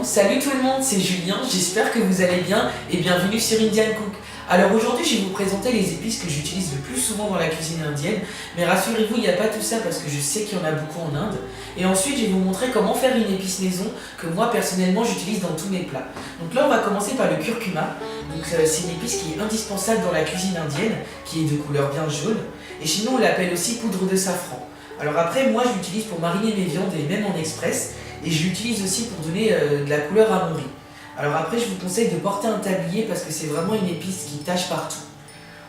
Salut tout le monde, c'est Julien, j'espère que vous allez bien et bienvenue sur Indian Cook. Alors aujourd'hui je vais vous présenter les épices que j'utilise le plus souvent dans la cuisine indienne, mais rassurez-vous, il n'y a pas tout ça parce que je sais qu'il y en a beaucoup en Inde. Et ensuite je vais vous montrer comment faire une épice maison que moi personnellement j'utilise dans tous mes plats. Donc là on va commencer par le curcuma. Donc c'est une épice qui est indispensable dans la cuisine indienne, qui est de couleur bien jaune, et chez nous on l'appelle aussi poudre de safran. Alors après moi je l'utilise pour mariner mes viandes et même en express, et je l'utilise aussi pour donner de la couleur à mon riz. Alors après je vous conseille de porter un tablier parce que c'est vraiment une épice qui tache partout.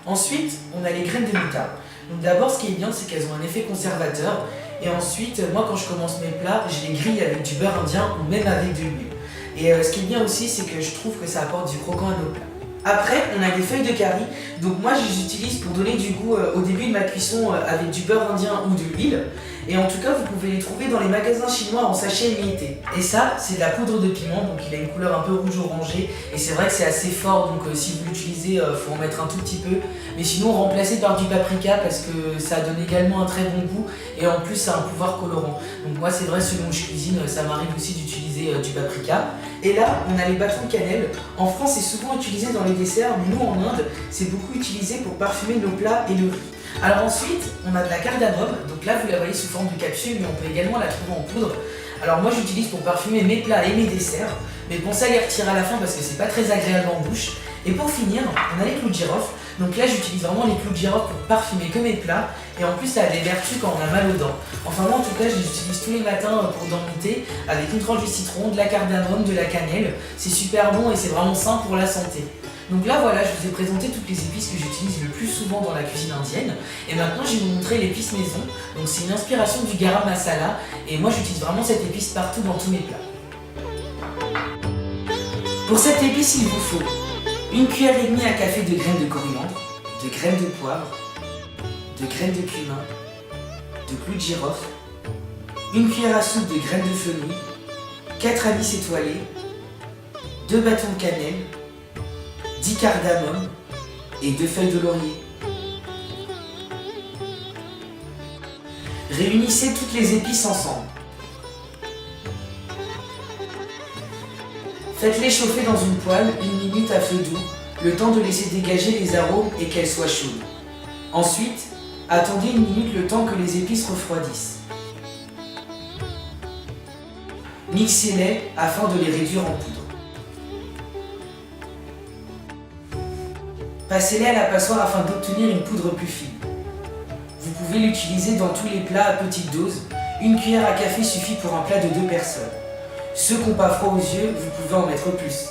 Ensuite on a les graines de moutarde. Donc d'abord ce qui est bien c'est qu'elles ont un effet conservateur, et ensuite moi quand je commence mes plats je les grille avec du beurre indien ou même avec de l'huile. Et ce qui est bien aussi c'est que je trouve que ça apporte du croquant à nos plats. Après, on a des feuilles de curry, donc moi je les utilise pour donner du goût au début de ma cuisson avec du beurre indien ou de l'huile. Et en tout cas, vous pouvez les trouver dans les magasins chinois en sachet limité. Et ça, c'est de la poudre de piment, donc il a une couleur un peu rouge-orangé. Et c'est vrai que c'est assez fort, donc si vous l'utilisez, il faut en mettre un tout petit peu. Mais sinon, remplacez par du paprika parce que ça donne également un très bon goût. Et en plus, ça a un pouvoir colorant. Donc moi, c'est vrai, selon je cuisine, ça m'arrive aussi d'utiliser du paprika. Et là, on a les bâtons de cannelle. En France, c'est souvent utilisé dans les desserts, mais nous, en Inde, c'est beaucoup utilisé pour parfumer nos plats et le riz. Alors ensuite, on a de la cardamome, donc là vous la voyez sous forme de capsule, mais on peut également la trouver en poudre. Alors moi j'utilise pour parfumer mes plats et mes desserts, mais pensez à les retirer à la fin parce que c'est pas très agréable en bouche. Et pour finir, on a les clous de girofle, donc là j'utilise vraiment les clous de girofle pour parfumer que mes plats, et en plus ça a des vertus quand on a mal aux dents. Enfin moi en tout cas je les utilise tous les matins pour dents montées, avec une tranche de citron, de la cardamome, de la cannelle, c'est super bon et c'est vraiment sain pour la santé. Donc là voilà, je vous ai présenté toutes les épices que j'utilise le plus souvent dans la cuisine indienne. Et maintenant je vais vous montrer l'épice maison. Donc c'est une inspiration du garam masala. Et moi j'utilise vraiment cette épice partout dans tous mes plats. Pour cette épice il vous faut 1,5 cuillère à café de graines de coriandre, de graines de poivre, de graines de cumin, de clous de girofle, 1 cuillère à soupe de graines de fenouil, 4 anis étoilés, 2 bâtons de cannelle, 10 cardamomes et 2 feuilles de laurier. Réunissez toutes les épices ensemble. Faites-les chauffer dans une poêle 1 minute à feu doux, le temps de laisser dégager les arômes et qu'elles soient chaudes. Ensuite, attendez 1 minute le temps que les épices refroidissent. Mixez-les afin de les réduire en poudre. Passez-les à la passoire afin d'obtenir une poudre plus fine. Vous pouvez l'utiliser dans tous les plats à petite dose. 1 cuillère à café suffit pour un plat de 2 personnes. Ceux qui n'ont pas froid aux yeux, vous pouvez en mettre plus.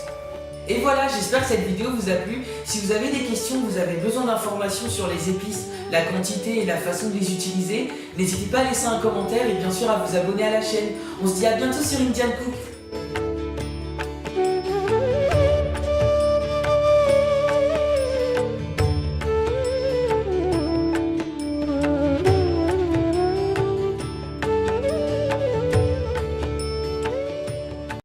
Et voilà, j'espère que cette vidéo vous a plu. Si vous avez des questions, vous avez besoin d'informations sur les épices, la quantité et la façon de les utiliser, n'hésitez pas à laisser un commentaire et bien sûr à vous abonner à la chaîne. On se dit à bientôt sur Indian Cook.